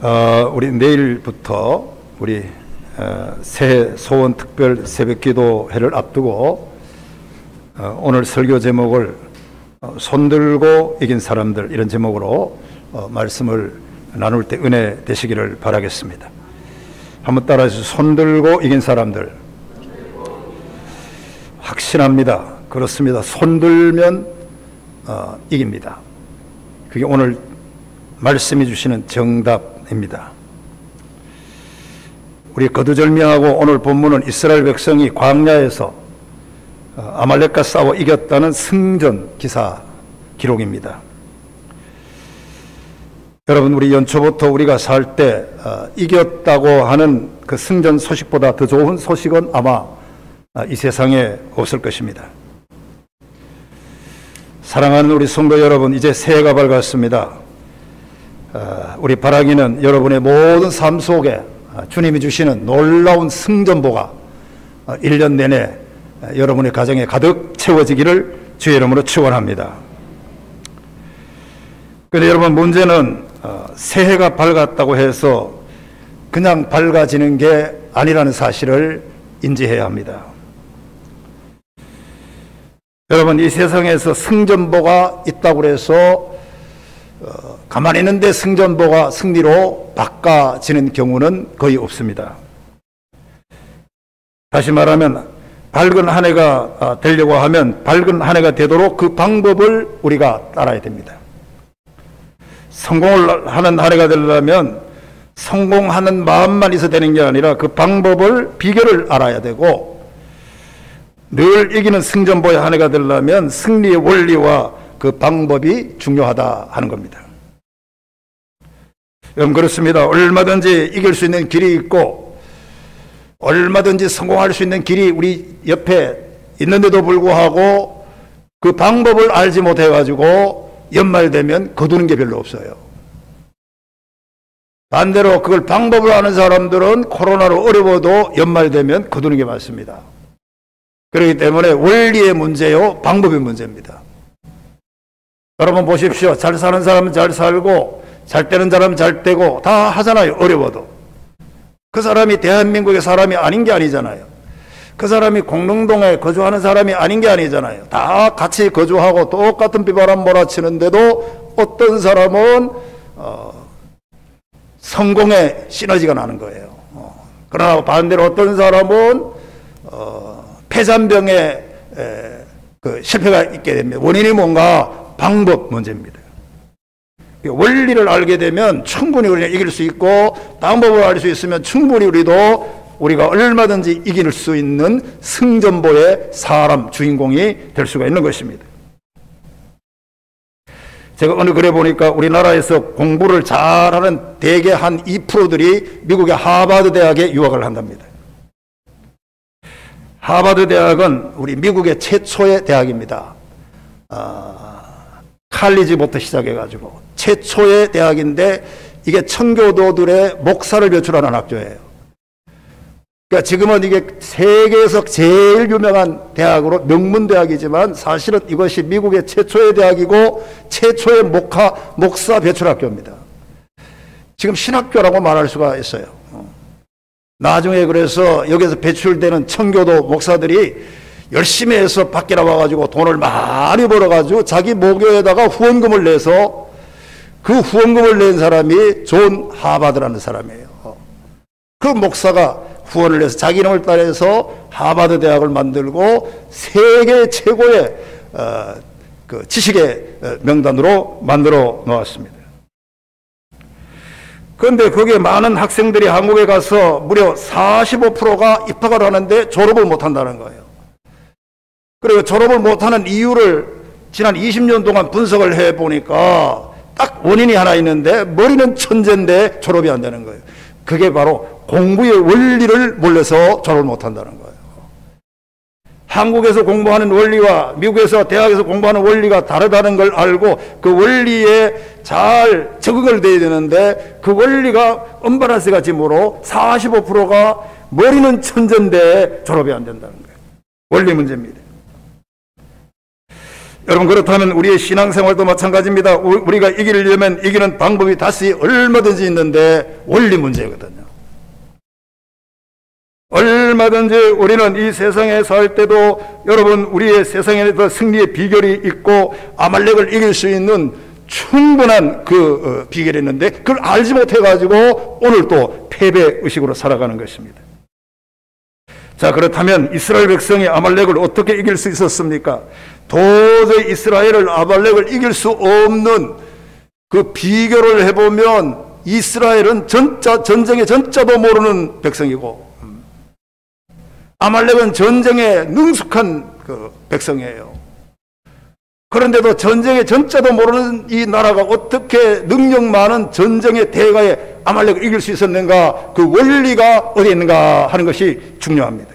우리 내일부터 우리 새해 소원 특별 새벽기도회를 앞두고 오늘 설교 제목을 손들고 이긴 사람들, 이런 제목으로 말씀을 나눌 때 은혜 되시기를 바라겠습니다. 한번 따라해서 손들고 이긴 사람들. 확신합니다. 그렇습니다. 손들면 이깁니다. 그게 오늘 말씀해 주시는 정답입니다. 우리 거두절미하고 오늘 본문은 이스라엘 백성이 광야에서 아말렉과 싸워 이겼다는 승전 기사 기록입니다. 여러분, 우리 연초부터 우리가 살 때 이겼다고 하는 그 승전 소식보다 더 좋은 소식은 아마 이 세상에 없을 것입니다. 사랑하는 우리 성도 여러분, 이제 새해가 밝았습니다. 우리 바라기는 여러분의 모든 삶 속에 주님이 주시는 놀라운 승전보가 1년 내내 여러분의 가정에 가득 채워지기를 주의 이름으로 축원합니다. 그런데 여러분, 문제는 새해가 밝았다고 해서 그냥 밝아지는 게 아니라는 사실을 인지해야 합니다. 여러분, 이 세상에서 승전보가 있다고 해서 가만히 있는데 승전보가 승리로 바꿔지는 경우는 거의 없습니다. 다시 말하면 밝은 한 해가 되려고 하면 밝은 한 해가 되도록 그 방법을 우리가 따라야 됩니다. 성공을 하는 한 해가 되려면 성공하는 마음만 있어야 되는 게 아니라 그 방법을, 비결을 알아야 되고, 늘 이기는 승전보의 한 해가 되려면 승리의 원리와 그 방법이 중요하다 하는 겁니다. 여러분, 그렇습니다. 얼마든지 이길 수 있는 길이 있고 얼마든지 성공할 수 있는 길이 우리 옆에 있는데도 불구하고 그 방법을 알지 못해가지고 연말 되면 거두는 게 별로 없어요. 반대로 그걸 방법을 아는 사람들은 코로나로 어려워도 연말 되면 거두는 게 많습니다. 그렇기 때문에 원리의 문제요, 방법의 문제입니다. 여러분 보십시오. 잘 사는 사람은 잘 살고 잘 되는 사람은 잘 되고 다 하잖아요. 어려워도. 그 사람이 대한민국의 사람이 아닌 게 아니잖아요. 그 사람이 공릉동에 거주하는 사람이 아닌 게 아니잖아요. 다 같이 거주하고 똑같은 비바람 몰아치는데도 어떤 사람은 성공에 시너지가 나는 거예요. 그러나 반대로 어떤 사람은 폐잔병에 그 실패가 있게 됩니다. 원인이 뭔가? 방법 문제입니다. 원리를 알게 되면 충분히 우리가 이길 수 있고, 방법을 알 수 있으면 충분히 우리가 얼마든지 이길 수 있는 승전보의 사람, 주인공이 될 수가 있는 것입니다. 제가 어느 글에 보니까 우리나라에서 공부를 잘하는 대개 한 2%들이 미국의 하버드 대학에 유학을 한답니다. 하버드 대학은 우리 미국의 최초의 대학입니다. 칼리지부터 시작해가지고 최초의 대학인데, 이게 청교도들의 목사를 배출하는 학교예요. 그러니까 지금은 이게 세계에서 제일 유명한 대학으로 명문대학이지만 사실은 이것이 미국의 최초의 대학이고 최초의 목사 배출학교입니다. 지금 신학교라고 말할 수가 있어요. 나중에 그래서 여기서 배출되는 청교도 목사들이 열심히 해서 밖에 나와가지고 돈을 많이 벌어가지고 자기 모교에다가 후원금을 내서, 그 후원금을 낸 사람이 존 하바드라는 사람이에요. 그 목사가 후원을 해서 자기 이름을 따라서 하버드 대학을 만들고 세계 최고의 그 지식의 명단으로 만들어 놓았습니다. 그런데 거기에 많은 학생들이 한국에 가서 무려 45%가 입학을 하는데 졸업을 못한다는 거예요. 그리고 졸업을 못하는 이유를 지난 20년 동안 분석을 해보니까 딱 원인이 하나 있는데, 머리는 천재인데 졸업이 안 되는 거예요. 그게 바로 공부의 원리를 몰라서 졸업을 못한다는 거예요. 한국에서 공부하는 원리와 미국에서 대학에서 공부하는 원리가 다르다는 걸 알고 그 원리에 잘 적응을 돼야 되는데, 그 원리가 언밸런스 같이 뭐로 45%가 머리는 천재인데 졸업이 안 된다는 거예요. 원리 문제입니다. 여러분, 그렇다면 우리의 신앙생활도 마찬가지입니다. 우리가 이기려면 이기는 방법이 다시 얼마든지 있는데 원리 문제거든요. 얼마든지 우리는 이 세상에 살 때도 여러분, 우리의 세상에서 승리의 비결이 있고 아말렉을 이길 수 있는 충분한 그 비결이 있는데 그걸 알지 못해가지고 오늘 또 패배의식으로 살아가는 것입니다. 자, 그렇다면 이스라엘 백성이 아말렉을 어떻게 이길 수 있었습니까? 도저히 이스라엘을 아말렉을 이길 수 없는 그 비결을 해보면 이스라엘은 전쟁의 전자도 모르는 백성이고 아말렉은 전쟁에 능숙한 그 백성이에요. 그런데도 전쟁의 전자도 모르는 이 나라가 어떻게 능력 많은 전쟁의 대가에 아말렉을 이길 수 있었는가, 그 원리가 어디에 있는가 하는 것이 중요합니다.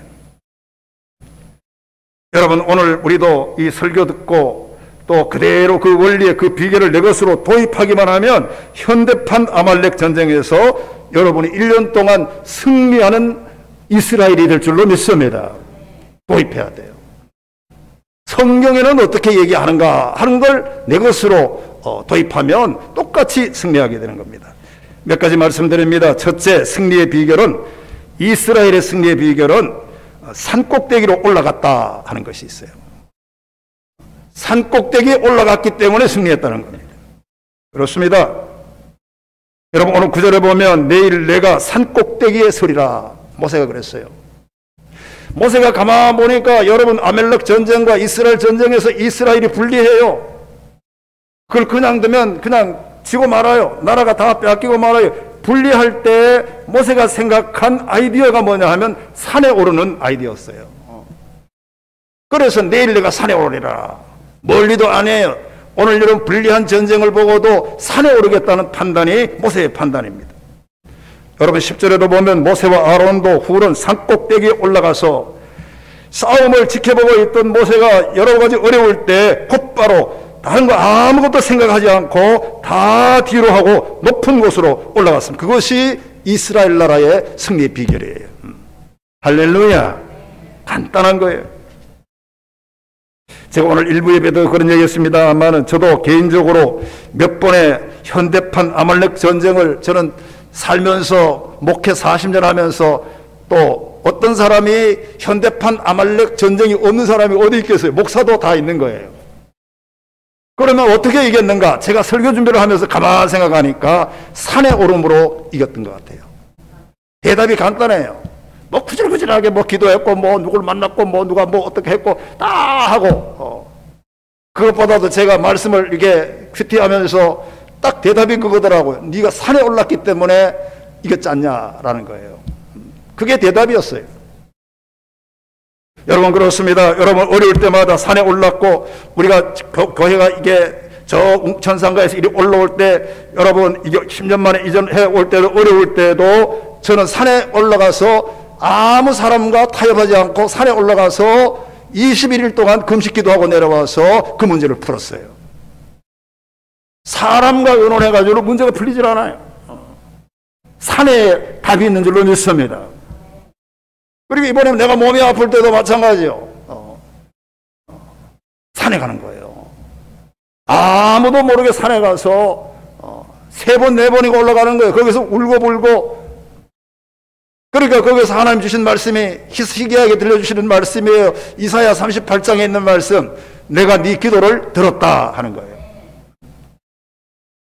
여러분, 오늘 우리도 이 설교 듣고 또 그대로 그 원리의 그 비결을 내 것으로 도입하기만 하면 현대판 아말렉 전쟁에서 여러분이 1년 동안 승리하는 이스라엘이 될 줄로 믿습니다. 도입해야 돼요. 성경에는 어떻게 얘기하는가 하는 걸 내 것으로 도입하면 똑같이 승리하게 되는 겁니다. 몇 가지 말씀드립니다. 첫째, 승리의 비결은, 이스라엘의 승리의 비결은 산꼭대기로 올라갔다 하는 것이 있어요. 산꼭대기에 올라갔기 때문에 승리했다는 겁니다. 그렇습니다. 여러분, 오늘 구절에 보면 내일 내가 산꼭대기에 서리라, 모세가 그랬어요. 모세가 가만 보니까 여러분, 아말렉 전쟁과 이스라엘 전쟁에서 이스라엘이 불리해요. 그걸 그냥 두면 그냥 지고 말아요. 나라가 다 빼앗기고 말아요. 분리할 때 모세가 생각한 아이디어가 뭐냐 하면 산에 오르는 아이디어였어요. 그래서 내일 내가 산에 오르리라. 멀리도 안 해요. 오늘 이런 불리한 전쟁을 보고도 산에 오르겠다는 판단이 모세의 판단입니다. 여러분, 10절에도 보면 모세와 아론도 훌은 산꼭대기에 올라가서 싸움을 지켜보고 있던 모세가 여러 가지 어려울 때 곧바로 다른 거 아무것도 생각하지 않고 다 뒤로 하고 높은 곳으로 올라갔습니다. 그것이 이스라엘 나라의 승리의 비결이에요. 할렐루야. 간단한 거예요. 제가 오늘 일부 예배도 그런 얘기했습니다만은 저도 개인적으로 몇 번의 현대판 아말렉 전쟁을 저는 살면서 목회 40년 하면서 또 어떤 사람이 현대판 아말렉 전쟁이 없는 사람이 어디 있겠어요? 목사도 다 있는 거예요. 그러면 어떻게 이겼는가? 제가 설교 준비를 하면서 가만히 생각하니까 산에 오름으로 이겼던 것 같아요. 대답이 간단해요. 뭐 구질구질하게 뭐 기도했고 뭐 누굴 만났고 뭐 누가 뭐 어떻게 했고 다 하고 그것보다도 제가 말씀을 이렇게 큐티하면서 딱 대답이 그거더라고요. 네가 산에 올랐기 때문에 이겼지 않냐라는 거예요. 그게 대답이었어요. 여러분, 그렇습니다. 여러분, 어려울 때마다 산에 올랐고 우리가 교회가 이게 저 웅천상가에서 이리 올라올 때 여러분, 이게 10년 만에 이전해 올 때도 어려울 때도 저는 산에 올라가서 아무 사람과 타협하지 않고 산에 올라가서 21일 동안 금식기도 하고 내려와서 그 문제를 풀었어요. 사람과 의논해가지고 문제가 풀리질 않아요. 산에 답이 있는 줄로 믿습니다. 그리고 이번에 내가 몸이 아플 때도 마찬가지요. 산에 가는 거예요. 아무도 모르게 산에 가서 3번, 4번이고 올라가는 거예요. 거기서 울고불고. 그러니까 거기서 하나님 주신 말씀이 희귀하게 들려주시는 말씀이에요. 이사야 38장에 있는 말씀. 내가 네 기도를 들었다 하는 거예요.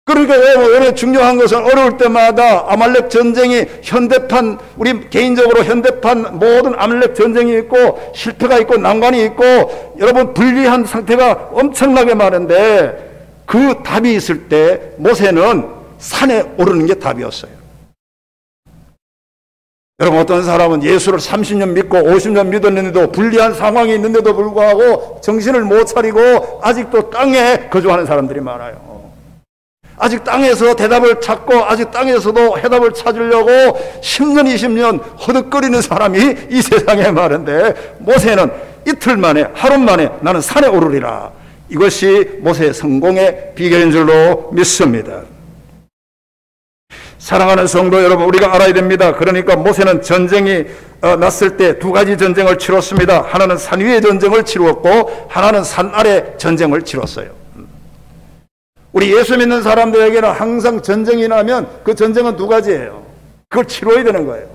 그러니까 왜 중요한 것은 어려울 때마다 아말렉 전쟁이 현대판, 우리 개인적으로 현대판 모든 아말렉 전쟁이 있고 실패가 있고 난관이 있고 여러분 불리한 상태가 엄청나게 많은데 그 답이 있을 때 모세는 산에 오르는 게 답이었어요. 여러분, 어떤 사람은 예수를 30년 믿고 50년 믿었는데도 불리한 상황이 있는데도 불구하고 정신을 못 차리고 아직도 땅에 거주하는 사람들이 많아요. 아직 땅에서 대답을 찾고 아직 땅에서도 해답을 찾으려고 10년 20년 허덕거리는 사람이 이 세상에 많은데 모세는 이틀 만에 하루 만에 나는 산에 오르리라. 이것이 모세의 성공의 비결인 줄로 믿습니다. 사랑하는 성도 여러분, 우리가 알아야 됩니다. 그러니까 모세는 전쟁이 났을 때 두 가지 전쟁을 치렀습니다. 하나는 산 위의 전쟁을 치루었고 하나는 산 아래 전쟁을 치렀어요. 우리 예수 믿는 사람들에게는 항상 전쟁이 나면 그 전쟁은 두 가지예요. 그걸 치러야 되는 거예요.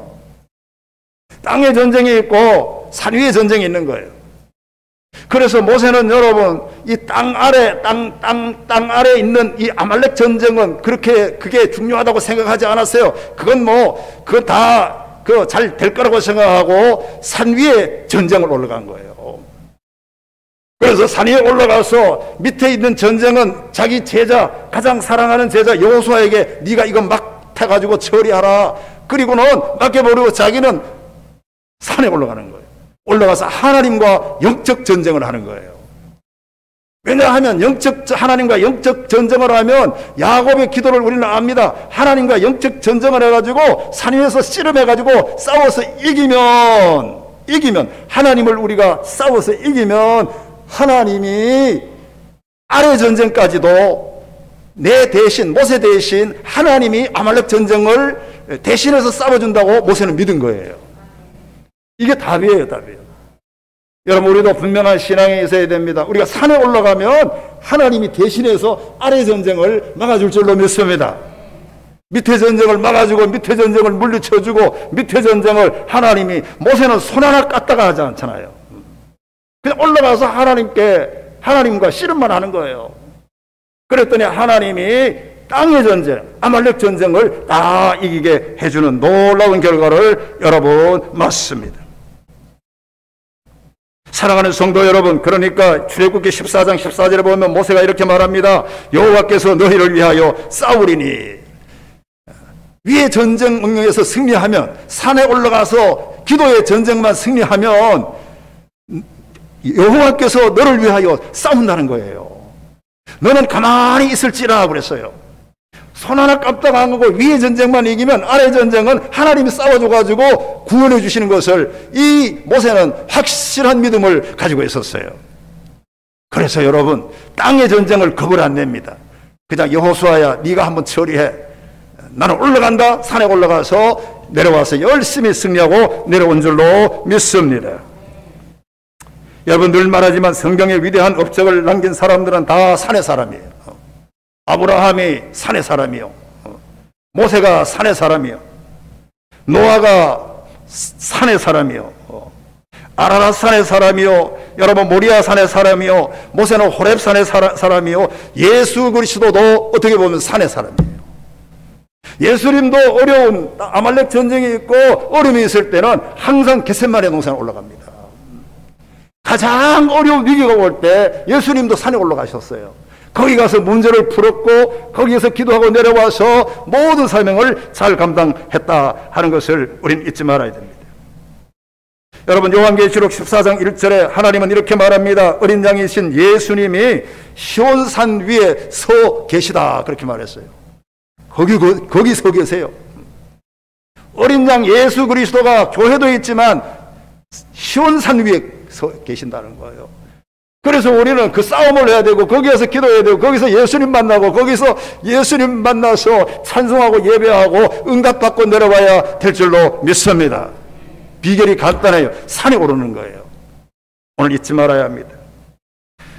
땅의 전쟁이 있고 산 위의 전쟁이 있는 거예요. 그래서 모세는 여러분 이 땅 아래 있는 이 아말렉 전쟁은 그게 중요하다고 생각하지 않았어요. 그건 잘 될 거라고 생각하고 산 위에 전쟁을 올라간 거예요. 그래서 산 위에 올라가서 밑에 있는 전쟁은 자기 제자, 가장 사랑하는 제자 여호수아에게 네가 이거 맡아가지고 처리하라. 그리고는 맡겨버리고 자기는 산에 올라가는 거예요. 올라가서 하나님과 영적 전쟁을 하는 거예요. 왜냐하면 하나님과 영적 전쟁을 하면 야곱의 기도를 우리는 압니다. 하나님과 영적 전쟁을 해가지고 산 위에서 씨름해가지고 싸워서 이기면 하나님을 우리가 싸워서 이기면 하나님이 아래 전쟁까지도 내 대신, 모세 대신 하나님이 아말렉 전쟁을 대신해서 싸워준다고 모세는 믿은 거예요. 이게 답이에요. 여러분, 우리도 분명한 신앙이 있어야 됩니다. 우리가 산에 올라가면 하나님이 대신해서 아래 전쟁을 막아줄 줄로 믿습니다. 밑에 전쟁을 막아주고 밑에 전쟁을 물리쳐주고 밑에 전쟁을 하나님이, 모세는 손 하나 깠다가 하지 않잖아요. 그냥 올라가서 하나님과 씨름만 하는 거예요. 그랬더니 하나님이 땅의 전쟁, 아말렉 전쟁을 다 이기게 해주는 놀라운 결과를 여러분 맞습니다. 사랑하는 성도 여러분, 그러니까 출애굽기 14장 14절에 보면 모세가 이렇게 말합니다. 여호와께서 너희를 위하여 싸우리니, 위의 전쟁 명령에서 승리하면, 산에 올라가서 기도의 전쟁만 승리하면 여호와께서 너를 위하여 싸운다는 거예요. 너는 가만히 있을지라 그랬어요. 손 하나 깜빡 안 하고 위의 전쟁만 이기면 아래 전쟁은 하나님이 싸워줘가지고 구원해 주시는 것을 이 모세는 확실한 믿음을 가지고 있었어요. 그래서 여러분, 땅의 전쟁을 겁을 안 냅니다. 그냥 여호수아야 네가 한번 처리해. 나는 올라간다. 산에 올라가서 내려와서 열심히 승리하고 내려온 줄로 믿습니다. 여러분, 늘 말하지만 성경에 위대한 업적을 남긴 사람들은 다 산의 사람이에요. 아브라함이 산의 사람이요, 모세가 산의 사람이요, 노아가 산의 사람이요, 아라랏 산의 사람이요, 여러분 모리아 산의 사람이요, 모세는 호렙 산의 사람이요, 예수 그리스도도 어떻게 보면 산의 사람이에요. 예수님도 어려운 아말렉 전쟁이 있고 어려움이 있을 때는 항상 겟세마네 동산에 올라갑니다. 가장 어려운 위기가 올 때 예수님도 산에 올라가셨어요. 거기 가서 문제를 풀었고 거기에서 기도하고 내려와서 모든 사명을 잘 감당했다 하는 것을 우리는 잊지 말아야 됩니다. 여러분, 요한계시록 14장 1절에 하나님은 이렇게 말합니다. 어린 양이신 예수님이 시온산 위에 서 계시다, 그렇게 말했어요. 거기 서 계세요. 어린 양 예수 그리스도가 교회도 있지만 시온산 위에 서 계신다는 거예요. 그래서 우리는 그 싸움을 해야 되고 거기에서 기도해야 되고 거기서 예수님 만나고 거기서 예수님 만나서 찬송하고 예배하고 응답받고 내려와야 될 줄로 믿습니다. 비결이 간단해요. 산에 오르는 거예요. 오늘 잊지 말아야 합니다.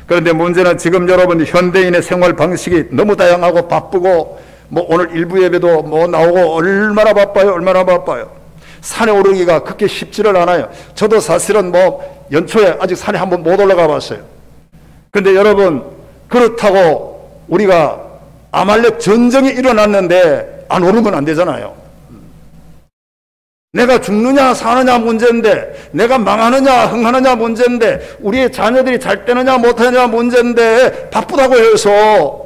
그런데 문제는 지금 여러분 현대인의 생활 방식이 너무 다양하고 바쁘고 오늘 일부 예배도 나오고 얼마나 바빠요. 산에 오르기가 그렇게 쉽지를 않아요. 저도 사실은 연초에 아직 산에 한번 못 올라가 봤어요. 근데 여러분, 그렇다고 우리가 아말렉 전쟁이 일어났는데 안 오르면 안 되잖아요. 내가 죽느냐 사느냐 문제인데, 내가 망하느냐 흥하느냐 문제인데, 우리의 자녀들이 잘 되느냐 못하느냐 문제인데, 바쁘다고 해서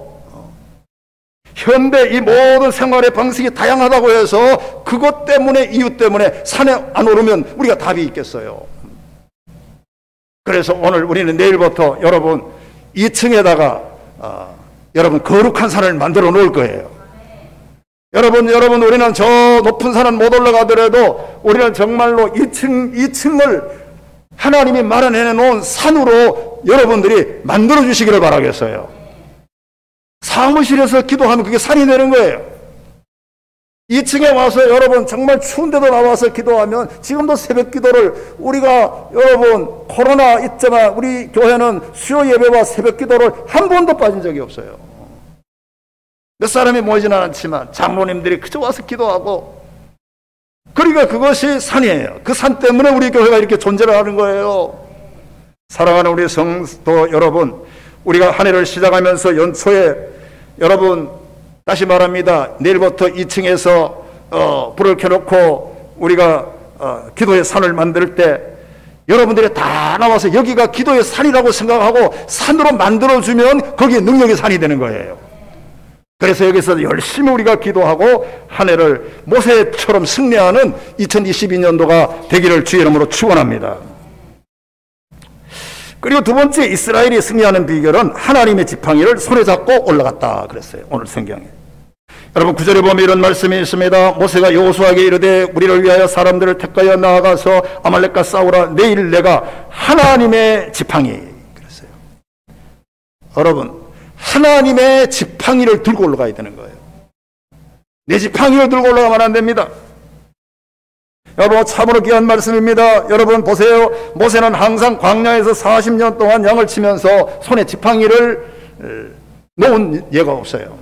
현대 이 모든 생활의 방식이 다양하다고 해서 그것 때문에, 이유 때문에 산에 안 오르면 우리가 답이 있겠어요. 그래서 오늘 우리는 내일부터 여러분 2층에다가 여러분 거룩한 산을 만들어 놓을 거예요. 여러분 우리는 저 높은 산은 못 올라가더라도 우리는 정말로 2층을 하나님이 마련해 놓은 산으로 여러분들이 만들어 주시기를 바라겠어요. 사무실에서 기도하면 그게 산이 되는 거예요. 2층에 와서 여러분 정말 추운데도 나와서 기도하면 지금도 새벽 기도를 우리가 여러분 코로나 있지만 우리 교회는 수요 예배와 새벽 기도를 한 번도 빠진 적이 없어요. 몇 사람이 모이지는 않지만 장로님들이 그저 와서 기도하고, 그러니까 그것이 산이에요. 그 산 때문에 우리 교회가 이렇게 존재를 하는 거예요. 사랑하는 우리 성도 여러분, 우리가 한 해를 시작하면서 연초에 여러분 다시 말합니다. 내일부터 2층에서 불을 켜놓고 우리가 기도의 산을 만들 때 여러분들이 다 나와서 여기가 기도의 산이라고 생각하고 산으로 만들어주면 거기에 능력의 산이 되는 거예요. 그래서 여기서 열심히 우리가 기도하고 한 해를 모세처럼 승리하는 2022년도가 되기를 주의 이름으로 축원합니다. 그리고 두 번째, 이스라엘이 승리하는 비결은 하나님의 지팡이를 손에 잡고 올라갔다 그랬어요. 오늘 성경에 여러분 9절에 보면 이런 말씀이 있습니다. 모세가 여호수아에게 이르되 우리를 위하여 사람들을 택하여 나아가서 아말렉과 싸우라. 내일 내가 하나님의 지팡이 그랬어요. 여러분 하나님의 지팡이를 들고 올라가야 되는 거예요. 내 지팡이를 들고 올라가면 안 됩니다. 여러분 참으로 귀한 말씀입니다. 여러분 보세요. 모세는 항상 광야에서 40년 동안 양을 치면서 손에 지팡이를 놓은 예가 없어요.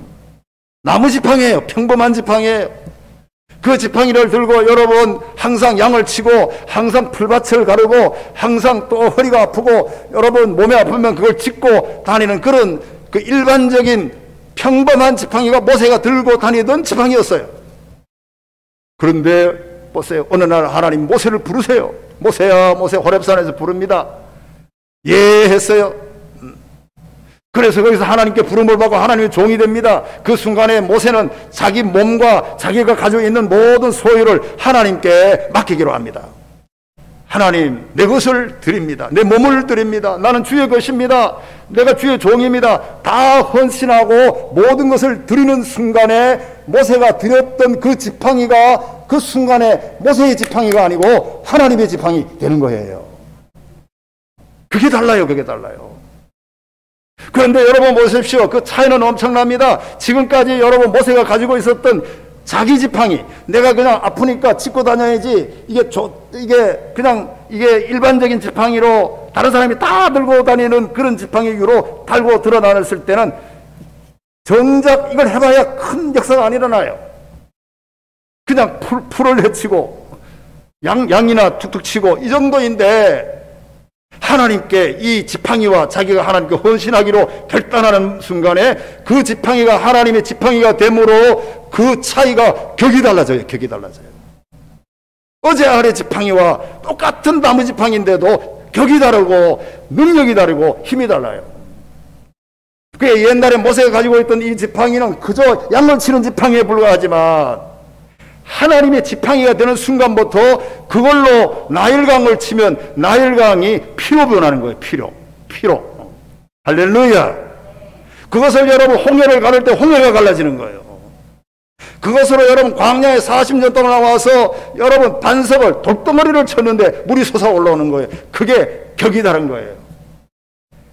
나무 지팡이에요. 평범한 지팡이에요. 그 지팡이를 들고 여러분 항상 양을 치고 항상 풀밭을 가르고 항상 또 허리가 아프고 여러분 몸이 아프면 그걸 짚고 다니는 그런 그 일반적인 평범한 지팡이가 모세가 들고 다니던 지팡이였어요. 그런데 보세요. 어느 날 하나님 모세를 부르세요. 모세야, 모세. 호렙산에서 부릅니다. 예 했어요. 그래서 거기서 하나님께 부름을 받고 하나님의 종이 됩니다. 그 순간에 모세는 자기 몸과 자기가 가지고 있는 모든 소유를 하나님께 맡기기로 합니다. 하나님, 내 것을 드립니다. 내 몸을 드립니다. 나는 주의 것입니다. 내가 주의 종입니다. 다 헌신하고 모든 것을 드리는 순간에 모세가 드렸던 그 지팡이가 그 순간에 모세의 지팡이가 아니고 하나님의 지팡이 되는 거예요. 그게 달라요. 그게 달라요. 그런데 여러분 보십시오. 그 차이는 엄청납니다. 지금까지 여러분 모세가 가지고 있었던 자기 지팡이, 내가 그냥 아프니까 짚고 다녀야지, 이게 그냥 이게 일반적인 지팡이로 다른 사람이 다 들고 다니는 그런 지팡이로 달고 드러나왔을 때는 정작 이걸 해봐야 큰 역사가 안 일어나요. 그냥 풀을 헤치고 양이나 툭툭 치고 이 정도인데, 하나님께 이 지팡이와 자기가 하나님께 헌신하기로 결단하는 순간에 그 지팡이가 하나님의 지팡이가 됨으로 그 차이가 격이 달라져요. 격이 달라져요. 어제 아래 지팡이와 똑같은 나무 지팡이인데도 격이 다르고 능력이 다르고 힘이 달라요. 그게 옛날에 모세가 가지고 있던 이 지팡이는 그저 양을 치는 지팡이에 불과하지만 하나님의 지팡이가 되는 순간부터 그걸로 나일강을 치면 나일강이 피로 변하는 거예요. 피로. 할렐루야. 그것을 여러분 홍해를 가를 때 홍해가 갈라지는 거예요. 그것으로 여러분 광야에 40년 동안 나와서 여러분 반석을 돌덩어리를 쳤는데 물이 솟아 올라오는 거예요. 그게 격이 다른 거예요.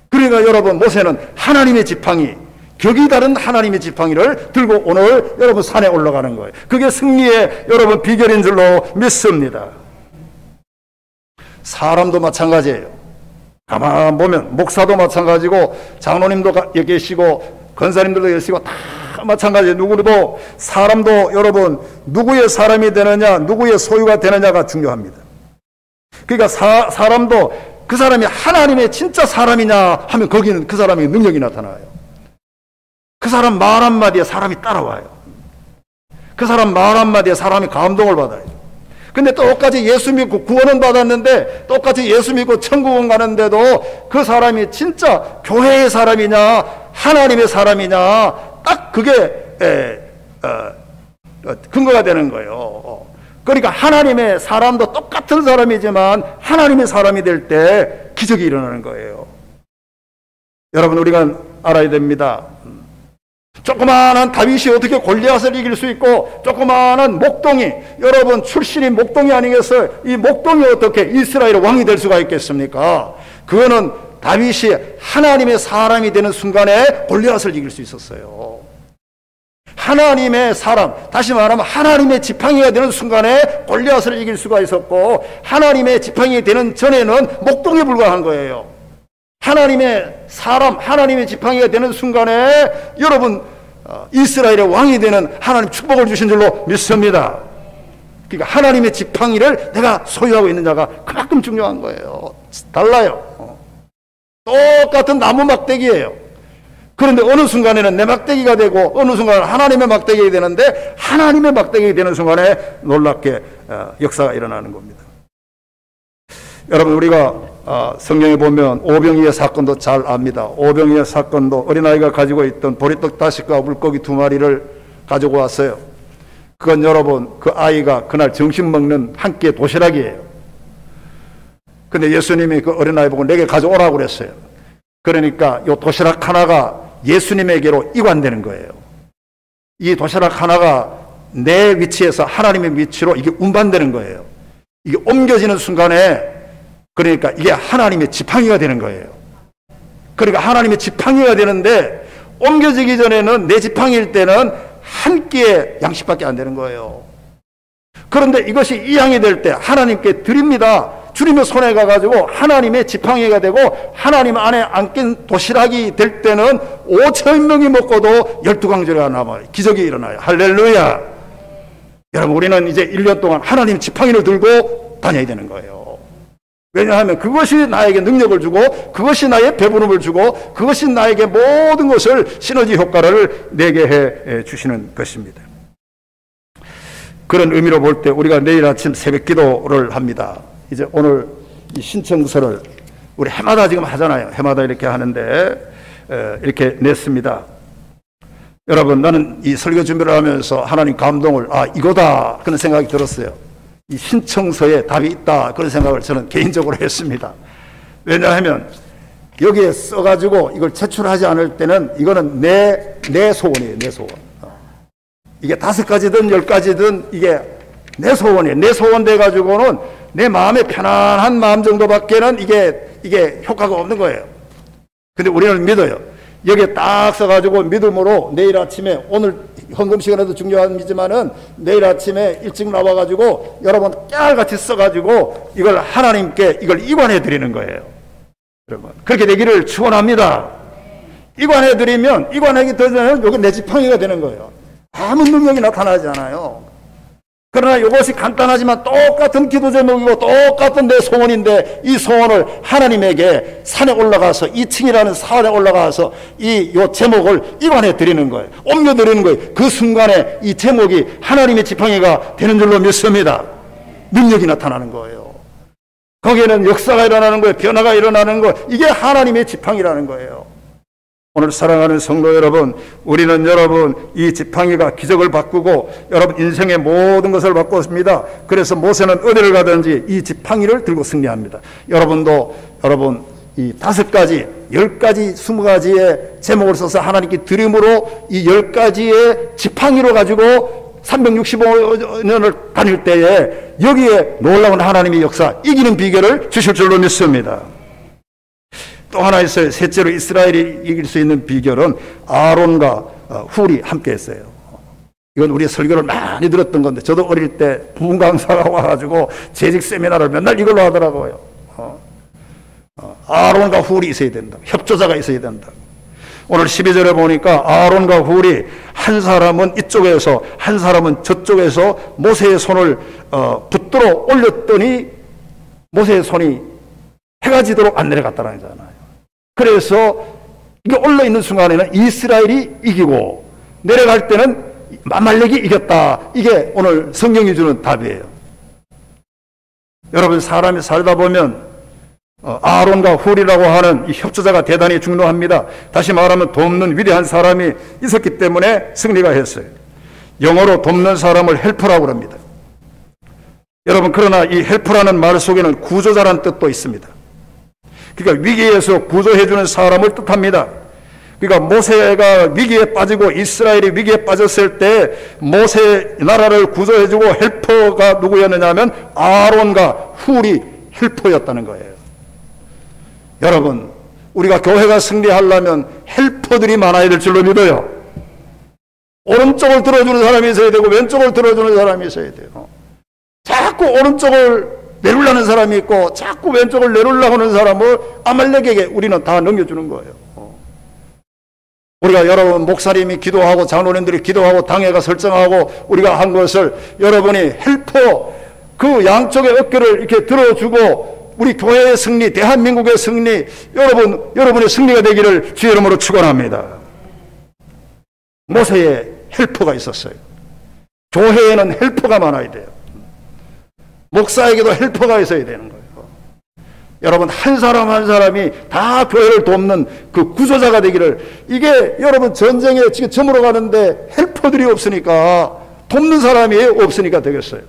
그러니까 여러분 모세는 하나님의 지팡이, 격이 다른 하나님의 지팡이를 들고 오늘 여러분 산에 올라가는 거예요. 그게 승리의 여러분 비결인 줄로 믿습니다. 사람도 마찬가지예요. 가만 보면 목사도 마찬가지고 장로님도 계시고 권사님들도 계시고 다 마찬가지예요. 누구도 사람도 여러분 누구의 사람이 되느냐, 누구의 소유가 되느냐가 중요합니다. 그러니까 사람도 그 사람이 하나님의 진짜 사람이냐 하면 거기는 그 사람의 능력이 나타나요. 그 사람 말 한마디에 사람이 따라와요. 그 사람 말 한마디에 사람이 감동을 받아요. 근데 똑같이 예수 믿고 구원은 받았는데 똑같이 예수 믿고 천국은 가는데도 그 사람이 진짜 교회의 사람이냐 하나님의 사람이냐 딱 그게 근거가 되는 거예요. 그러니까 하나님의 사람도 똑같은 사람이지만 하나님의 사람이 될 때 기적이 일어나는 거예요. 여러분 우리가 알아야 됩니다. 조그마한 다윗이 어떻게 골리앗을 이길 수 있고 조그마한 목동이 여러분 출신이 목동이 아니겠어요? 이 목동이 어떻게 이스라엘의 왕이 될 수가 있겠습니까? 그거는 다윗이 하나님의 사람이 되는 순간에 골리앗을 이길 수 있었어요. 하나님의 사람, 다시 말하면 하나님의 지팡이가 되는 순간에 골리앗을 이길 수가 있었고, 하나님의 지팡이 되는 전에는 목동에 불과한 거예요. 하나님의 사람, 하나님의 지팡이가 되는 순간에 여러분 이스라엘의 왕이 되는 하나님 축복을 주신 줄로 믿습니다. 그러니까 하나님의 지팡이를 내가 소유하고 있는 자가 그만큼 중요한 거예요. 달라요. 똑같은 나무 막대기예요. 그런데 어느 순간에는 내 막대기가 되고 어느 순간에는 하나님의 막대기가 되는데, 하나님의 막대기가 되는 순간에 놀랍게 역사가 일어나는 겁니다. 여러분, 우리가 성경에 보면 오병이의 사건도 잘 압니다. 오병이의 사건도 어린아이가 가지고 있던 보리떡 5과 물고기 2마리를 가지고 왔어요. 그건 여러분, 그 아이가 그날 점심 먹는 한 끼의 도시락이에요. 근데 예수님이 그 어린아이 보고 내게 가져오라고 그랬어요. 그러니까 이 도시락 하나가 예수님에게로 이관되는 거예요. 이 도시락 하나가 내 위치에서 하나님의 위치로 이게 운반되는 거예요. 이게 옮겨지는 순간에, 그러니까 이게 하나님의 지팡이가 되는 거예요. 그러니까 하나님의 지팡이가 되는데, 옮겨지기 전에는 내 지팡이일 때는 한 끼의 양식밖에 안 되는 거예요. 그런데 이것이 이양이 될 때 하나님께 드립니다. 주님의 손에 가가지고 하나님의 지팡이가 되고 하나님 안에 안긴 도시락이 될 때는 5,000명이 먹고도 12강조가 남아요. 기적이 일어나요. 할렐루야. 여러분, 우리는 이제 1년 동안 하나님 지팡이를 들고 다녀야 되는 거예요. 왜냐하면 그것이 나에게 능력을 주고, 그것이 나의 배부름을 주고, 그것이 나에게 모든 것을 시너지 효과를 내게 해 주시는 것입니다. 그런 의미로 볼 때 우리가 내일 아침 새벽 기도를 합니다. 이제 오늘 이 신청서를 우리 해마다 지금 하잖아요. 해마다 이렇게 하는데 이렇게 냈습니다. 여러분, 나는 이 설교 준비를 하면서 하나님 감동을, 이거다 그런 생각이 들었어요. 이 신청서에 답이 있다 그런 생각을 저는 개인적으로 했습니다. 왜냐하면 여기에 써가지고 이걸 제출하지 않을 때는 이거는 내 소원이에요. 내 소원. 이게 5가지든 10가지든 이게 내 소원이에요. 내 소원 돼가지고는 내 마음의 편안한 마음 정도밖에는 이게 효과가 없는 거예요. 근데 우리는 믿어요. 여기에 딱 써가지고 믿음으로 내일 아침에, 오늘 헌금 시간에도 중요하지만은 내일 아침에 일찍 나와가지고 여러분 깨알같이 써가지고 이걸 하나님께 이걸 이관해 드리는 거예요. 여러분, 그렇게 되기를 축원합니다. 이관해 드리면, 이관하기 전에는 여기 내 지팡이가 되는 거예요. 아무 능력이 나타나지 않아요. 그러나 이것이 간단하지만 똑같은 기도 제목이고 똑같은 내 소원인데, 이 소원을 하나님에게 산에 올라가서 2층이라는 산에 올라가서 요 제목을 이관해 드리는 거예요. 옮겨 드리는 거예요. 그 순간에 이 제목이 하나님의 지팡이가 되는 줄로 믿습니다. 능력이 나타나는 거예요. 거기에는 역사가 일어나는 거예요. 변화가 일어나는 거예요. 이게 하나님의 지팡이라는 거예요. 오늘 사랑하는 성도 여러분, 우리는 여러분 이 지팡이가 기적을 바꾸고 여러분 인생의 모든 것을 바꿨습니다. 그래서 모세는 어디를 가든지 이 지팡이를 들고 승리합니다. 여러분도 여러분 이 5가지, 10가지, 20가지의 제목을 써서 하나님께 드림으로 이 10가지의 지팡이로 가지고 365년을 다닐 때에 여기에 놀라운 하나님의 역사, 이기는 비결을 주실 줄로 믿습니다. 또 하나 있어요. 셋째로 이스라엘이 이길 수 있는 비결은 아론과 훌이 함께 했어요. 이건 우리 설교를 많이 들었던 건데, 저도 어릴 때 부흥 강사가 와가지고 재직 세미나를 맨날 이걸로 하더라고요. 아론과 훌이 있어야 된다. 협조자가 있어야 된다. 오늘 12절에 보니까 아론과 훌이 한 사람은 이쪽에서 한 사람은 저쪽에서 모세의 손을 붙들어 올렸더니 모세의 손이 해가 지도록 안 내려갔다는 거잖아요. 그래서 이게 올라있는 순간에는 이스라엘이 이기고 내려갈 때는 아말렉이 이겼다. 이게 오늘 성경이 주는 답이에요. 여러분, 사람이 살다 보면 아론과 훌이라고 하는 이 협조자가 대단히 중요합니다. 다시 말하면 돕는 위대한 사람이 있었기 때문에 승리가 했어요. 영어로 돕는 사람을 헬퍼라고 합니다. 여러분, 그러나 이 헬퍼라는 말 속에는 구조자라는 뜻도 있습니다. 그러니까 위기에서 구조해주는 사람을 뜻합니다. 그러니까 모세가 위기에 빠지고 이스라엘이 위기에 빠졌을 때 모세 나라를 구조해주고 헬퍼가 누구였느냐 하면 아론과 훌이 헬퍼였다는 거예요. 여러분, 우리가 교회가 승리하려면 헬퍼들이 많아야 될 줄로 믿어요. 오른쪽을 들어주는 사람이 있어야 되고 왼쪽을 들어주는 사람이 있어야 돼요. 자꾸 오른쪽을 내려려는 사람이 있고 자꾸 왼쪽을 내려려고 하는 사람을 아말렉에게 우리는 다 넘겨주는 거예요. 우리가 여러분 목사님이 기도하고 장로님들이 기도하고 당회가 설정하고 우리가 한 것을 여러분이 헬퍼 그 양쪽의 어깨를 이렇게 들어주고 우리 교회의 승리, 대한민국의 승리, 여러분의 승리가 되기를 주의 이름으로 축원합니다. 모세의 헬퍼가 있었어요. 교회에는 헬퍼가 많아야 돼요. 목사에게도 헬퍼가 있어야 되는 거예요. 여러분 한 사람 한 사람이 다 교회를 돕는 그 구조자가 되기를. 이게 여러분 전쟁에 지금 저물어 가는데 헬퍼들이 없으니까 돕는 사람이 없으니까 되겠어요.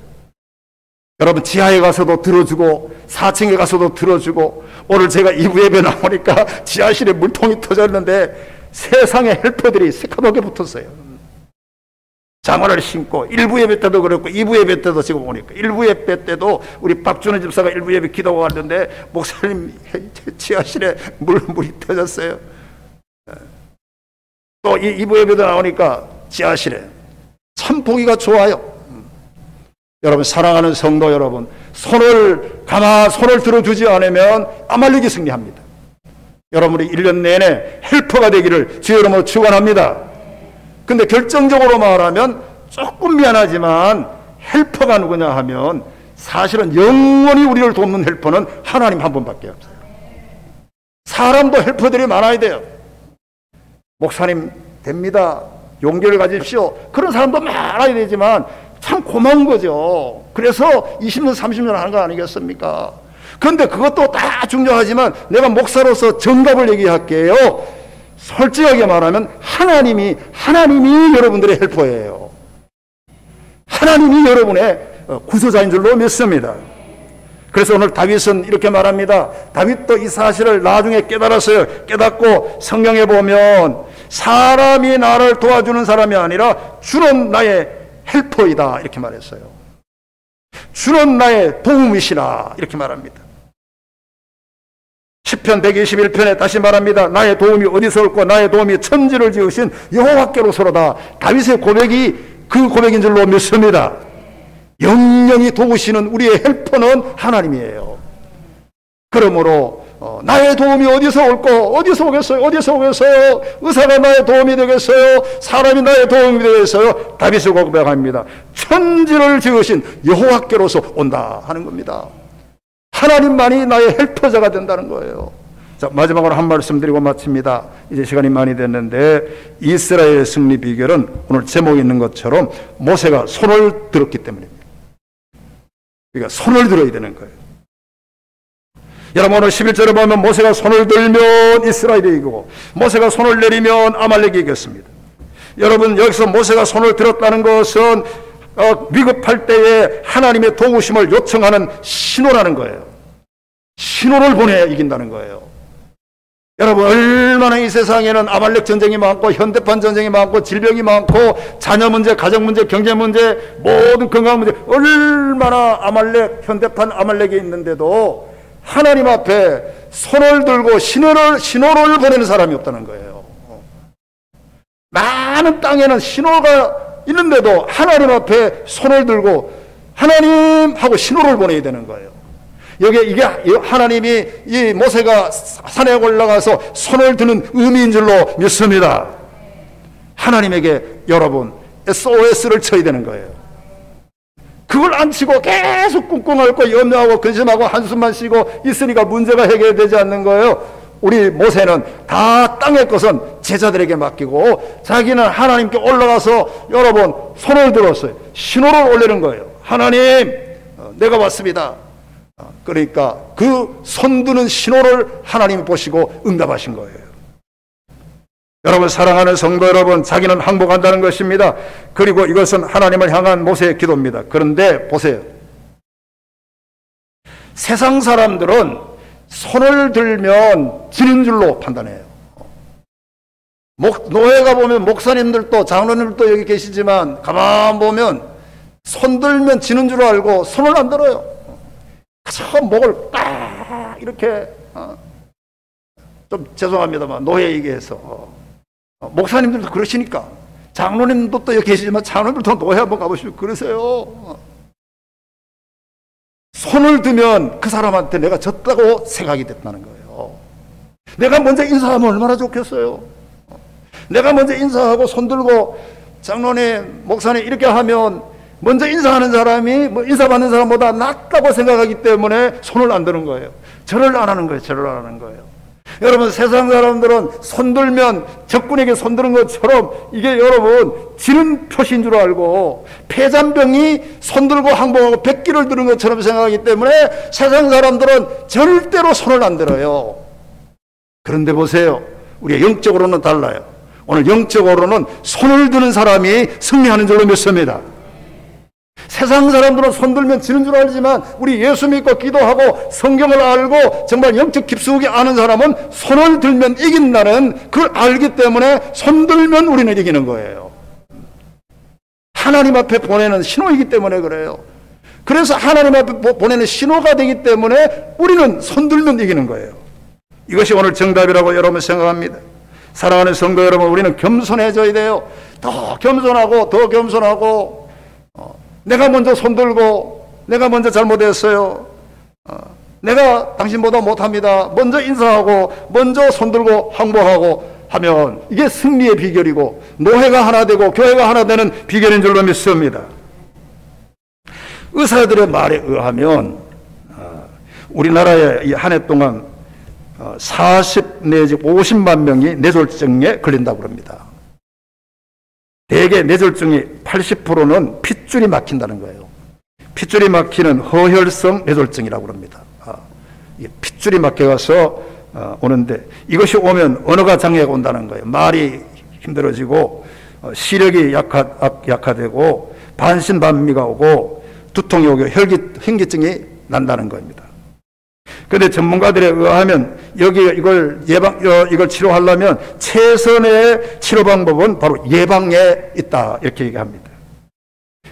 여러분 지하에 가서도 들어주고 4층에 가서도 들어주고 오늘 제가 2부 예배 나오니까 지하실에 물통이 터졌는데 세상에 헬퍼들이 새카맣게 붙었어요. 장화를 신고 1부 예배 때도 그랬고 2부 예배 때도 지금 오니까 1부 예배 때도 우리 박준호 집사가 1부 예배 기도가 왔는데 목사님 지하실에 물이 터졌어요. 또 2부 예배도 나오니까 지하실에 참 보기가 좋아요. 여러분 사랑하는 성도 여러분, 손을 들어주지 않으면 아말렉이 승리합니다. 여러분이 1년 내내 헬퍼가 되기를 주의 이름으로 축원합니다. 근데 결정적으로 말하면 조금 미안하지만 헬퍼가 누구냐 하면 사실은 영원히 우리를 돕는 헬퍼는 하나님 한 분밖에 없어요. 사람도 헬퍼들이 많아야 돼요. 목사님 됩니다. 용기를 가집시오. 그런 사람도 많아야 되지만 참 고마운 거죠. 그래서 20년 30년 하는 거 아니겠습니까? 그런데 그것도 다 중요하지만 내가 목사로서 정답을 얘기할게요. 솔직하게 말하면 하나님이 여러분들의 헬퍼예요. 하나님이 여러분의 구소자인 줄로 믿습니다. 그래서 오늘 다윗은 이렇게 말합니다. 다윗도 이 사실을 나중에 깨달았어요. 깨닫고 성경에 보면 사람이 나를 도와주는 사람이 아니라 주는 나의 헬퍼이다 이렇게 말했어요. 주는 나의 도움이시라 이렇게 말합니다. 시편 121편에 다시 말합니다. 나의 도움이 어디서 올고 나의 도움이 천지를 지으신 여호와께로서로다. 다윗의 고백이 그 고백인 줄로 믿습니다. 영영이 도우시는 우리의 헬퍼는 하나님이에요. 그러므로 나의 도움이 어디서 올고 어디서 오겠어요? 의사가 나의 도움이 되겠어요? 사람이 나의 도움이 되겠어요? 다윗이 고백합니다. 천지를 지으신 여호와께로서 온다 하는 겁니다. 하나님만이 나의 헬퍼자가 된다는 거예요. 자, 마지막으로 한 말씀 드리고 마칩니다. 이제 시간이 많이 됐는데 이스라엘의 승리 비결은 오늘 제목에 있는 것처럼 모세가 손을 들었기 때문입니다. 그러니까 손을 들어야 되는 거예요. 여러분 오늘 11절에 보면 모세가 손을 들면 이스라엘이 이기고 모세가 손을 내리면 아말렉이 이겼습니다. 여러분 여기서 모세가 손을 들었다는 것은 위급할 때에 하나님의 도우심을 요청하는 신호라는 거예요. 신호를 보내야 이긴다는 거예요. 여러분 얼마나 이 세상에는 아말렉 전쟁이 많고 현대판 전쟁이 많고 질병이 많고 자녀 문제, 가정 문제, 경제 문제, 모든 건강 문제 얼마나 현대판 아말렉이 있는데도 하나님 앞에 손을 들고 신호를 보내는 사람이 없다는 거예요. 많은 땅에는 신호가 있는데도 하나님 앞에 손을 들고 하나님 하고 신호를 보내야 되는 거예요. 이게 하나님이 이 모세가 산에 올라가서 손을 드는 의미인 줄로 믿습니다. 하나님에게 여러분 SOS를 쳐야 되는 거예요. 그걸 안 치고 계속 꿍꿍 앓고 염려하고 근심하고 한숨만 쉬고 있으니까 문제가 해결되지 않는 거예요. 우리 모세는 다 땅의 것은 제자들에게 맡기고 자기는 하나님께 올라가서 여러분 손을 들었어요. 신호를 올리는 거예요. 하나님 내가 왔습니다. 그러니까 그 손드는 신호를 하나님이 보시고 응답하신 거예요. 여러분 사랑하는 성도 여러분, 자기는 항복한다는 것입니다. 그리고 이것은 하나님을 향한 모세의 기도입니다. 그런데 보세요. 세상 사람들은 손을 들면 지는 줄로 판단해요. 노예가 보면 목사님들도 장로님들도 여기 계시지만 가만 보면 손 들면 지는 줄 알고 손을 안 들어요. 처음 목을 딱 이렇게 좀 죄송합니다만 노예 얘기해서 목사님들도 그러시니까 장로님도 또 여기 계시지만 장로님도 노예 한번 가보시고 그러세요. 손을 들면 그 사람한테 내가 졌다고 생각이 됐다는 거예요. 내가 먼저 인사하면 얼마나 좋겠어요. 내가 먼저 인사하고 손 들고 장로님, 목사님 이렇게 하면 먼저 인사하는 사람이 뭐 인사받는 사람보다 낫다고 생각하기 때문에 손을 안 드는 거예요. 절을 안 하는 거예요. 절을 안 하는 거예요. 여러분, 세상 사람들은 손 들면 적군에게 손 드는 것처럼 이게 여러분 지는 표시인 줄 알고, 폐잔병이 손 들고 항복하고 백기를 드는 것처럼 생각하기 때문에 세상 사람들은 절대로 손을 안 들어요. 그런데 보세요, 우리가 영적으로는 달라요. 오늘 영적으로는 손을 드는 사람이 승리하는 줄로 믿습니다. 세상 사람들은 손 들면 지는 줄 알지만 우리 예수 믿고 기도하고 성경을 알고 정말 영적 깊숙이 아는 사람은 손을 들면 이긴다는 그걸 알기 때문에 손 들면 우리는 이기는 거예요. 하나님 앞에 보내는 신호이기 때문에 그래요. 그래서 하나님 앞에 보내는 신호가 되기 때문에 우리는 손 들면 이기는 거예요. 이것이 오늘 정답이라고 여러분 생각합니다. 사랑하는 성도 여러분, 우리는 겸손해져야 돼요. 더 겸손하고 더 겸손하고, 내가 먼저 손 들고 내가 먼저 잘못했어요, 내가 당신보다 못합니다, 먼저 인사하고 먼저 손 들고 항복하고 하면 이게 승리의 비결이고 노회가 하나 되고 교회가 하나 되는 비결인 줄로 믿습니다. 의사들의 말에 의하면 우리나라에 이 한 해 동안 40 내지 50만 명이 뇌졸중에 걸린다고 합니다. 대개 뇌졸중의 80%는 핏줄이 막힌다는 거예요. 핏줄이 막히는 허혈성 뇌졸중이라고 합니다. 핏줄이 막혀가서 오는데, 이것이 오면 언어가 장애가 온다는 거예요. 말이 힘들어지고 시력이 약화되고 반신반미가 오고 두통이 오고 현기증이 난다는 겁니다. 그런데 전문가들에 의하면 이걸 치료하려면 최선의 치료 방법은 바로 예방에 있다, 이렇게 얘기합니다.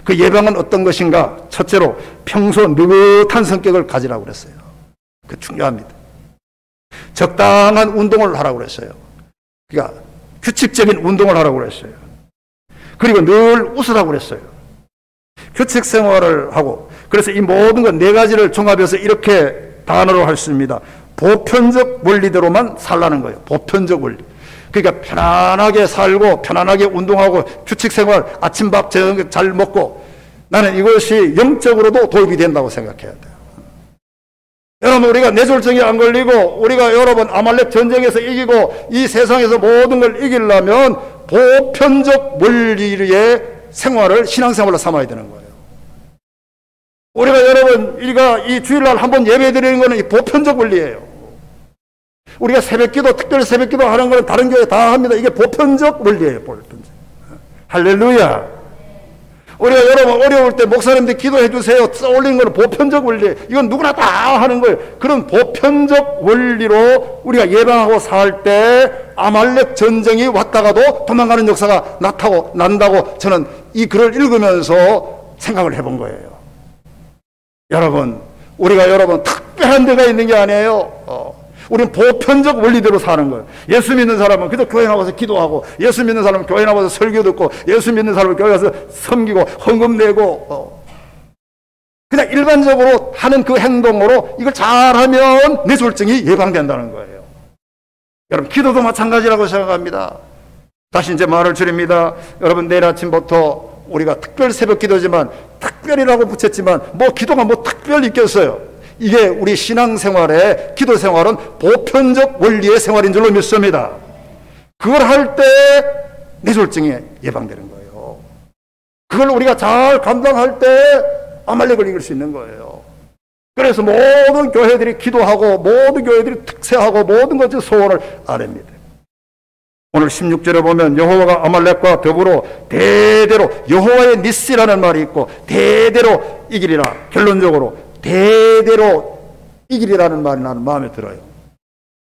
그 예방은 어떤 것인가? 첫째로 평소 느긋한 성격을 가지라고 그랬어요. 그 중요합니다. 적당한 운동을 하라고 그랬어요. 그러니까 규칙적인 운동을 하라고 그랬어요. 그리고 늘 웃으라고 그랬어요. 규칙 생활을 하고, 그래서 이 모든 것 네 가지를 종합해서 이렇게 단어로 할 수 있습니다. 보편적 원리대로만 살라는 거예요. 보편적 원리. 그러니까 편안하게 살고 편안하게 운동하고 규칙 생활, 아침밥 저녁 잘 먹고, 나는 이것이 영적으로도 도움이 된다고 생각해야 돼요. 여러분, 우리가 뇌졸중에 안 걸리고 우리가 여러분 아말렉 전쟁에서 이기고 이 세상에서 모든 걸 이기려면 보편적 원리의 생활을 신앙생활로 삼아야 되는 거예요. 우리가 여러분, 우리가 이 주일날 한번 예배 드리는 것은 이 보편적 원리예요. 우리가 새벽기도, 특별 새벽기도 하는 것은 다른 교회 다 합니다. 이게 보편적 원리예요. 보편적. 할렐루야. 우리가 여러분 어려울 때 목사님들 기도해 주세요 올리는 것은 보편적 원리예요. 이건 누구나 다 하는 거예요. 그런 보편적 원리로 우리가 예방하고 살 때 아말렉 전쟁이 왔다가도 도망가는 역사가 난다고 저는 이 글을 읽으면서 생각을 해본 거예요. 여러분, 우리가 여러분 특별한 데가 있는 게 아니에요. 우리는 보편적 원리대로 사는 거예요. 예수 믿는 사람은 그저 교회 나와서 기도하고, 예수 믿는 사람은 교회 나와서 설교 듣고, 예수 믿는 사람은 교회 가서 섬기고 헌금 내고, 그냥 일반적으로 하는 그 행동으로 이걸 잘하면 뇌졸중이 예방된다는 거예요. 여러분, 기도도 마찬가지라고 생각합니다. 다시 이제 말을 줄입니다. 여러분, 내일 아침부터 우리가 특별 새벽 기도지만, 특별이라고 붙였지만 뭐 기도가 뭐 특별히 있겠어요. 이게 우리 신앙생활의 기도 생활은 보편적 원리의 생활인 줄로 믿습니다. 그걸 할 때 뇌졸중이 예방되는 거예요. 그걸 우리가 잘 감당할 때 아말렉을 이길 수 있는 거예요. 그래서 모든 교회들이 기도하고 모든 교회들이 특세하고 모든 것의 소원을 아뢰입니다. 오늘 16절에 보면 여호와가 아말렉과 더불어 대대로, 여호와의 니시라는 말이 있고 대대로 이기리라, 결론적으로 대대로 이기리라는 말이 나는 마음에 들어요.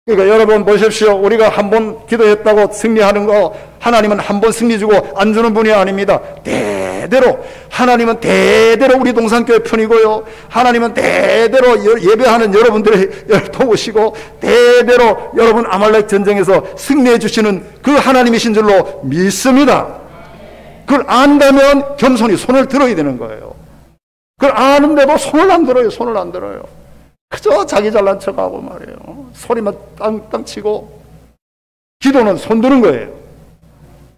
그러니까 여러분 보십시오. 우리가 한 번 기도했다고 승리하는 거, 하나님은 한 번 승리 주고 안 주는 분이 아닙니다. 대대로, 하나님은 대대로 우리 동산교회 편이고요, 하나님은 대대로 예배하는 여러분들을 도우시고 대대로 여러분 아말렉 전쟁에서 승리해 주시는 그 하나님이신 줄로 믿습니다. 그걸 안다면 겸손히 손을 들어야 되는 거예요. 그걸 아는데도 손을 안 들어요. 손을 안 들어요. 그저 자기 잘난 척하고 말이에요. 소리만 땅땅 치고. 기도는 손 드는 거예요.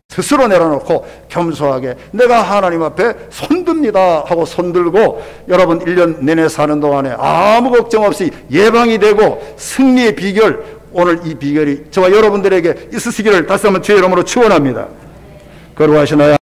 스스로 내려놓고 겸손하게 내가 하나님 앞에 손듭니다 하고 손들고 여러분 1년 내내 사는 동안에 아무 걱정 없이 예방이 되고 승리의 비결, 오늘 이 비결이 저와 여러분들에게 있으시기를 다시 한번 주의 이름으로 축원합니다. 거룩하신 하나님